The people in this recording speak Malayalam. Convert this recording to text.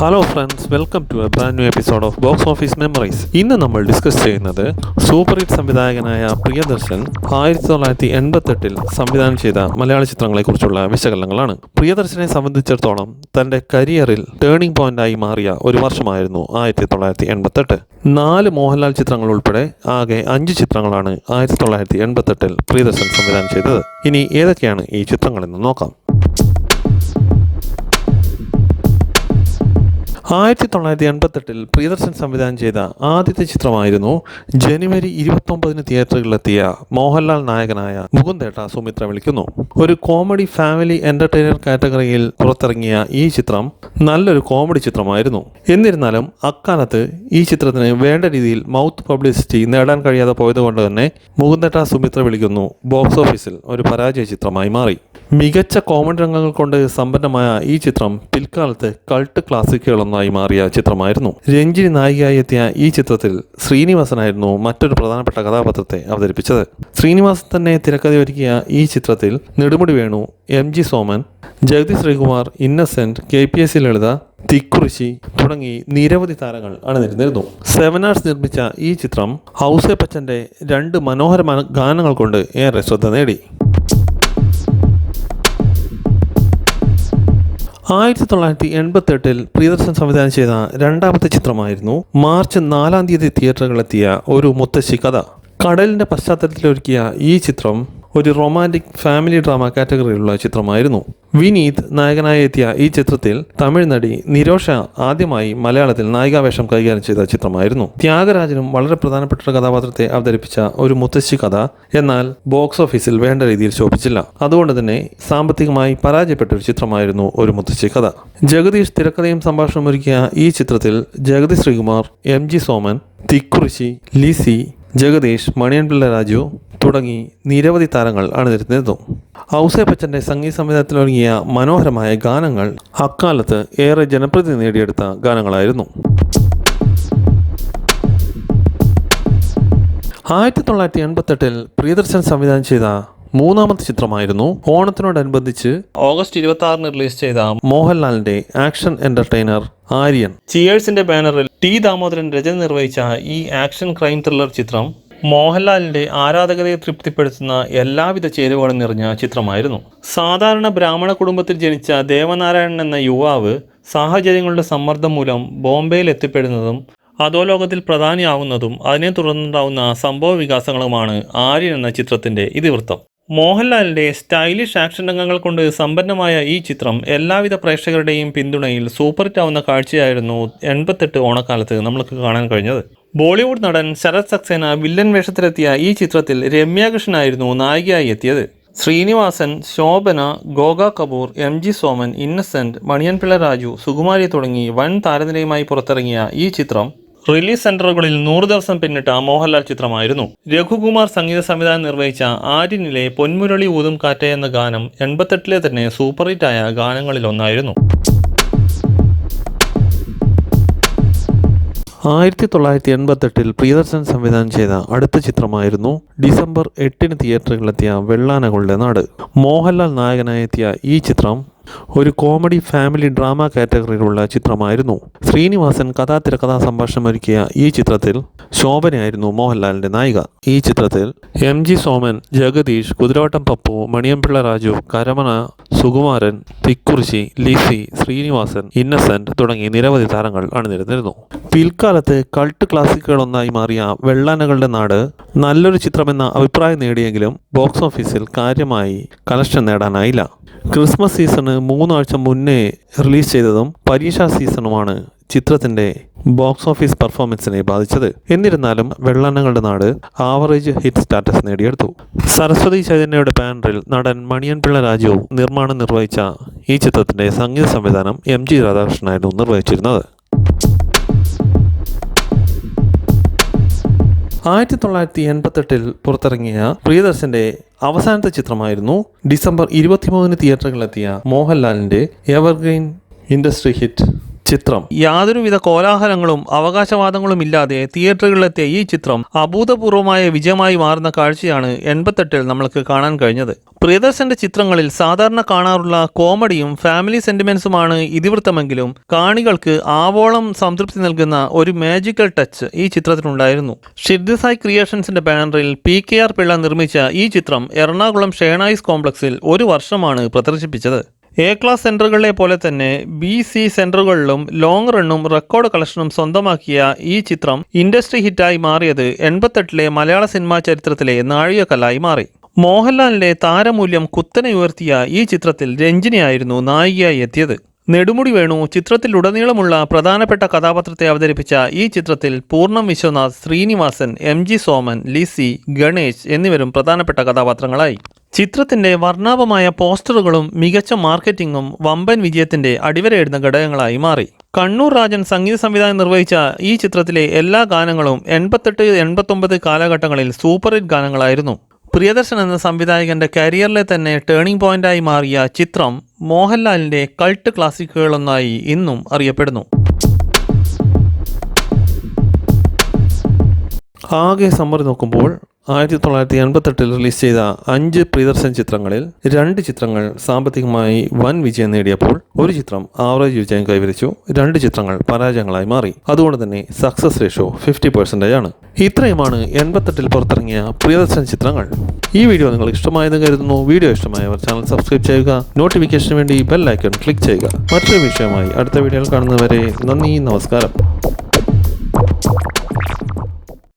Hello friends, welcome to a brand new episode of box office memories. ഇന്ന് നമ്മൾ ഡിസ്കസ് ചെയ്യുന്നത് സൂപ്പർ ഹിറ്റ് സംവിധായകനായ പ്രിയദർശൻ 1988 സംവിധാനം ചെയ്ത മലയാള ചിത്രങ്ങളെക്കുറിച്ചുള്ള വിശകലനങ്ങളാണ്. പ്രിയദർശനെ സംബന്ധിച്ചിടത്തോളം തൻ്റെ കരിയറിൽ ടേണിംഗ് പോയിന്റായി മാറിയ ഒരു വർഷമായിരുന്നു 1988. 4 മോഹൻലാൽ ചിത്രങ്ങൾ ഉൾപ്പെടെ ആകെ 5 ചിത്രങ്ങളാണ് 1988 പ്രിയദർശൻ സംവിധാനം ചെയ്തത്. ഇനി ഏതൊക്കെയാണ് ഈ ചിത്രങ്ങളെന്ന് നോക്കാം. 1988 പ്രിയദർശൻ സംവിധാനം ചെയ്ത ആദ്യത്തെ ചിത്രമായിരുന്നു ജനുവരി 29 തിയേറ്ററുകളിലെത്തിയ മോഹൻലാൽ നായകനായ മുകുന്ദേട്ട സുമിത്ര വിളിക്കുന്നു. ഒരു കോമഡി ഫാമിലി എന്റർടൈനർ കാറ്റഗറിയിൽ പുറത്തിറങ്ങിയ ഈ ചിത്രം നല്ലൊരു കോമഡി ചിത്രമായിരുന്നു. എന്നിരുന്നാലും അക്കാലത്ത് ഈ ചിത്രത്തിന് വേണ്ട രീതിയിൽ മൗത്ത് പബ്ലിസിറ്റി നേടാൻ കഴിയാതെ പോയതുകൊണ്ട് തന്നെ മുകുന്ദേട്ട സുമിത്ര വിളിക്കുന്നു ബോക്സ് ഓഫീസിൽ ഒരു പരാജയ ചിത്രമായി മാറി. മികച്ച കോമഡി രംഗങ്ങൾ കൊണ്ട് സമ്പന്നമായ ഈ ചിത്രം പിൽക്കാലത്ത് കൾട്ട് ക്ലാസിക്കുകളൊന്നായി മാറിയ ചിത്രമായിരുന്നു. രഞ്ജിനി നായികയായി എത്തിയ ഈ ചിത്രത്തിൽ ശ്രീനിവാസനായിരുന്നു മറ്റൊരു പ്രധാനപ്പെട്ട കഥാപാത്രത്തെ അവതരിപ്പിച്ചത്. ശ്രീനിവാസൻ തന്നെ തിരക്കഥ ഒരുക്കിയ ഈ ചിത്രത്തിൽ നെടുമുടി വേണു, MG സോമൻ, ജഗതി ശ്രീകുമാർ, ഇന്നസെന്റ്, KPSC ലളിത, തിക്കുറിശി തുടങ്ങി നിരവധി താരങ്ങൾ അണിനിരന്നിരുന്നു. 7 Hours നിർമ്മിച്ച ഈ ചിത്രം ഔസേപ്പച്ചന്റെ 2 മനോഹരമായ ഗാനങ്ങൾ കൊണ്ട് ഏറെ ശ്രദ്ധ നേടി. 1988 പ്രിയദർശൻ സംവിധാനം ചെയ്ത രണ്ടാമത്തെ ചിത്രമായിരുന്നു മാർച്ച് 4 തിയേറ്ററുകളിലെത്തിയ ഒരു മുത്തശ്ശി കഥ. കടലിന്റെ പശ്ചാത്തലത്തിലൊരുക്കിയ ഈ ചിത്രം ഒരു റൊമാൻറ്റിക് ഫാമിലി ഡ്രാമ കാറ്റഗറിയിലുള്ള ചിത്രമായിരുന്നു. വിനീത് നായകനായി എത്തിയ ഈ ചിത്രത്തിൽ തമിഴ് നടി നിരോഷ ആദ്യമായി മലയാളത്തിൽ നായികാവേഷം കൈകാര്യം ചെയ്ത ചിത്രമായിരുന്നു. ത്യാഗരാജനും വളരെ പ്രധാനപ്പെട്ട ഒരു കഥാപാത്രത്തെ അവതരിപ്പിച്ച ഒരു മുത്തശ്ശി കഥ എന്നാൽ ബോക്സ് ഓഫീസിൽ വേണ്ട രീതിയിൽ ശോഭിച്ചില്ല. അതുകൊണ്ട് തന്നെ സാമ്പത്തികമായി പരാജയപ്പെട്ട ഒരു ചിത്രമായിരുന്നു ഒരു മുത്തശ്ശി കഥ. ജഗദീഷ് തിരക്കഥയും സംഭാഷണവും ഒരുക്കിയ ഈ ചിത്രത്തിൽ ജഗതി ശ്രീകുമാർ, MG സോമൻ, തിക്കുറിശി, ലിസി, ജഗദീഷ്, മണിയൻപിള്ള രാജു തുടങ്ങി നിരവധി താരങ്ങൾ അണിനിരന്നിരുന്നു. ഔസേപ്പച്ചന്റെ സംഗീത സംവിധാനത്തിലൊരുങ്ങിയ മനോഹരമായ ഗാനങ്ങൾ അക്കാലത്ത് ഏറെ ജനപ്രീതി നേടിയെടുത്ത ഗാനങ്ങളായിരുന്നു. 1988 പ്രിയദർശൻ സംവിധാനം ചെയ്ത മൂന്നാമത്തെ ചിത്രമായിരുന്നു ഓണത്തിനോടനുബന്ധിച്ച് ഓഗസ്റ്റ് 26 റിലീസ് ചെയ്ത മോഹൻലാലിന്റെ ആക്ഷൻ എന്റർടൈനർ ആര്യൻ. ചിയേഴ്സിന്റെ ബാനറിൽ T ദാമോദരൻ രചന നിർവഹിച്ച ഈ ആക്ഷൻ ക്രൈം ത്രില്ലർ ചിത്രം മോഹൻലാലിന്റെ ആരാധകരെ തൃപ്തിപ്പെടുത്തുന്ന എല്ലാവിധ ചേരുവകളും നിറഞ്ഞ ചിത്രമായിരുന്നു. സാധാരണ ബ്രാഹ്മണ കുടുംബത്തിൽ ജനിച്ച ദേവനാരായണൻ എന്ന യുവാവ് സാഹചര്യങ്ങളുടെ സമ്മർദ്ദം മൂലം ബോംബെയിൽ എത്തിപ്പെടുന്നതും അധോലോകത്തിൽ പ്രധാനിയാവുന്നതും അതിനെ തുടർന്നുണ്ടാവുന്ന സംഭവ വികാസങ്ങളുമാണ് ആര്യൻ എന്ന ചിത്രത്തിന്റെ ഇതിവൃത്തം. മോഹൻലാലിന്റെ സ്റ്റൈലിഷ് ആക്ഷൻ രംഗങ്ങൾ കൊണ്ട് സമ്പന്നമായ ഈ ചിത്രം എല്ലാവിധ പ്രേക്ഷകരുടെയും പിന്തുണയിൽ സൂപ്പർ ഹിറ്റ് ആവുന്ന കാഴ്ചയായിരുന്നു 88 ഓണക്കാലത്ത് നമ്മൾക്ക് കാണാൻ കഴിഞ്ഞത്. ബോളിവുഡ് നടൻ ശരത് സക്സേന വില്ലൻ വേഷത്തിലെത്തിയ ഈ ചിത്രത്തിൽ രമ്യ കൃഷ്ണനായിരുന്നു നായികയായി എത്തിയത്. ശ്രീനിവാസൻ, ശോഭന, ഗോഗ കപൂർ, MG സോമൻ, ഇന്നസെന്റ്, മണിയൻപിള്ള രാജു, സുകുമാരി തുടങ്ങി വൻ താരനിരയുമായി പുറത്തിറങ്ങിയ ഈ ചിത്രം റിലീസ് സെന്ററുകളിൽ 100 ദിവസം പിന്നിട്ട മോഹൻലാൽ ചിത്രമായിരുന്നു. രഘുകുമാർ സംഗീത സംവിധാനം നിർവഹിച്ച ആര്യനിലെ പൊന്മുരളി ഊതും കാറ്റ എന്ന ഗാനം 88 തന്നെ സൂപ്പർ ഹിറ്റായ ഗാനങ്ങളിലൊന്നായിരുന്നു. 1988 പ്രിയദർശൻ സംവിധാനം ചെയ്ത അടുത്ത ചിത്രമായിരുന്നു ഡിസംബർ 8 തിയേറ്ററുകളിലെത്തിയ വെള്ളാനകളുടെ നാട്. മോഹൻലാൽ നായകനായി എത്തിയ ഈ ചിത്രം ഒരു കോമഡി ഫാമിലി ഡ്രാമ കാറ്റഗറിയിലുള്ള ചിത്രമായിരുന്നു. ശ്രീനിവാസൻ തിരക്കഥാ സംഭാഷണം ഒരുക്കിയ ഈ ചിത്രത്തിൽ ശോഭനയായിരുന്നു മോഹൻലാലിന്റെ നായിക. ഈ ചിത്രത്തിൽ MG സോമൻ, ജഗദീഷ്, കുതിരവട്ടം പപ്പു, മണിയൻപിള്ള രാജു, കരമന, സുകുമാരൻ, തിക്കുറിശി, ലിസി, ശ്രീനിവാസൻ, ഇന്നസെന്റ് തുടങ്ങി നിരവധി താരങ്ങൾ അണിനിരന്നിരുന്നു. പിൽക്കാലത്ത് കൾട്ട് ക്ലാസിക്കുകളൊന്നായി മാറിയ വെള്ളാനകളുടെ നാട് നല്ലൊരു ചിത്രമെന്ന അഭിപ്രായം നേടിയെങ്കിലും ബോക്സ് ഓഫീസിൽ കാര്യമായി കളക്ഷൻ നേടാനായില്ല. ക്രിസ്മസ് സീസണ് 3 ആഴ്ച മുന്നേ റിലീസ് ചെയ്തതും പരീക്ഷാ സീസണുമാണ് ചിത്രത്തിന്റെ ബോക്സ് ഓഫീസ് പെർഫോമൻസിനെ ബാധിച്ചത്. എന്നിരുന്നാലും വെള്ളാനകളുടെ നാട് ആവറേജ് ഹിറ്റ് സ്റ്റാറ്റസ് നേടിയെടുത്തു. സരസ്വതി ചൈതന്യയുടെ ബാനറിൽ നടൻ മണിയൻപിള്ള രാജു നിർമ്മാണം നിർവഹിച്ച ഈ ചിത്രത്തിന്റെ സംഗീത സംവിധാനം MG രാധാകൃഷ്ണനായിരുന്നു നിർവഹിച്ചിരുന്നത്. 1988 പുറത്തിറങ്ങിയ പ്രിയദർശന്റെ അവസാനത്തെ ചിത്രമായിരുന്നു ഡിസംബർ 23 തിയേറ്ററുകളിലെത്തിയ മോഹൻലാലിന്റെ എവർഗ്രീൻ ഇൻഡസ്ട്രി ഹിറ്റ് ചിത്രം. യാതൊരുവിധ കോലാഹലങ്ങളും അവകാശവാദങ്ങളും ഇല്ലാതെ തിയേറ്ററുകളിലെത്തിയ ഈ ചിത്രം അഭൂതപൂർവമായ വിജയമായി മാറുന്ന കാഴ്ചയാണ് 88-ൽ നമ്മൾക്ക് കാണാൻ കഴിഞ്ഞത്. പ്രിയദർശന്റെ ചിത്രങ്ങളിൽ സാധാരണ കാണാറുള്ള കോമഡിയും ഫാമിലി സെന്റിമെന്റ്സുമാണ് ഇതിവൃത്തമെങ്കിലും കാണികൾക്ക് ആവോളം സംതൃപ്തി നൽകുന്ന ഒരു മാജിക്കൽ ടച്ച് ഈ ചിത്രത്തിനുണ്ടായിരുന്നു. ഷിർദിസായ് ക്രിയേഷൻസിന്റെ ബാനറിൽ PKR പിള്ള നിർമ്മിച്ച ഈ ചിത്രം എറണാകുളം ഷേണായിസ് കോംപ്ലക്സിൽ 1 വർഷമാണ് പ്രദർശിപ്പിച്ചത്. A ക്ലാസ് സെന്ററുകളിലെ പോലെ തന്നെ BC സെന്ററുകളിലും ലോങ് റണ്ണും റെക്കോർഡ് കളക്ഷനും സ്വന്തമാക്കിയ ഈ ചിത്രം ഇൻഡസ്ട്രി ഹിറ്റായി മാറിയത് 88-ലെ മലയാള സിനിമാ ചരിത്രത്തിലെ നാഴികക്കല്ലായി മാറി. മോഹൻലാലിന്റെ താരമൂല്യം കുത്തനെ ഉയർത്തിയ ഈ ചിത്രത്തിൽ രഞ്ജിനിയായിരുന്നു നായികയായി എത്തിയത്. നെടുമുടി വേണു ചിത്രത്തിലുടനീളമുള്ള പ്രധാനപ്പെട്ട കഥാപാത്രത്തെ അവതരിപ്പിച്ച ഈ ചിത്രത്തിൽ പൂർണ്ണം വിശ്വനാഥ്, ശ്രീനിവാസൻ, MG സോമൻ, ലിസി, ഗണേശ് എന്നിവരും പ്രധാനപ്പെട്ട കഥാപാത്രങ്ങളായി. ചിത്രത്തിന്റെ വർണ്ണാഭമായ പോസ്റ്ററുകളും മികച്ച മാർക്കറ്റിംഗും വമ്പൻ വിജയത്തിന്റെ അടിവരയിടുന്ന ഘടകങ്ങളായി മാറി. കണ്ണൂർ രാജൻ സംഗീത സംവിധാനം നിർവഹിച്ച ഈ ചിത്രത്തിലെ എല്ലാ ഗാനങ്ങളും 88-89 കാലഘട്ടങ്ങളിൽ സൂപ്പർ ഹിറ്റ് ഗാനങ്ങളായിരുന്നു. പ്രിയദർശൻ എന്ന സംവിധായകന്റെ കരിയറിലെ തന്നെ ടേണിംഗ് പോയിന്റായി മാറിയ ചിത്രം മോഹൻലാലിന്റെ കൾട്ട് ക്ലാസിക്കുകളൊന്നായി ഇന്നും അറിയപ്പെടുന്നു. ആകെ സമ്മറി നോക്കുമ്പോൾ 1988-ൽ റിലീസ് ചെയ്ത 5 പ്രിയദർശൻ ചിത്രങ്ങളിൽ 2 ചിത്രങ്ങൾ സാമ്പത്തികമായി വൻ വിജയം നേടിയപ്പോൾ 1 ചിത്രം ആവറേജ് വിജയം കൈവരിച്ചു. 2 ചിത്രങ്ങൾ പരാജയങ്ങളായി മാറി. അതുകൊണ്ട് തന്നെ സക്സസ് റേഷ്യോ 50% ആണ്. ഇത്രയുമാണ് 88-ൽ പുറത്തിറങ്ങിയ പ്രിയദർശൻ ചിത്രങ്ങൾ. ഈ വീഡിയോ നിങ്ങൾക്ക് ഇഷ്ടമായെന്ന് കരുതുന്നു. വീഡിയോ ഇഷ്ടമായവർ ചാനൽ സബ്സ്ക്രൈബ് ചെയ്യുക. നോട്ടിഫിക്കേഷന് വേണ്ടി ബെൽ ഐക്കൺ ക്ലിക്ക് ചെയ്യുക. മറ്റൊരു വിഷയമായി അടുത്ത വീഡിയോയിൽ കാണുന്നവരെ നന്ദി, നമസ്കാരം.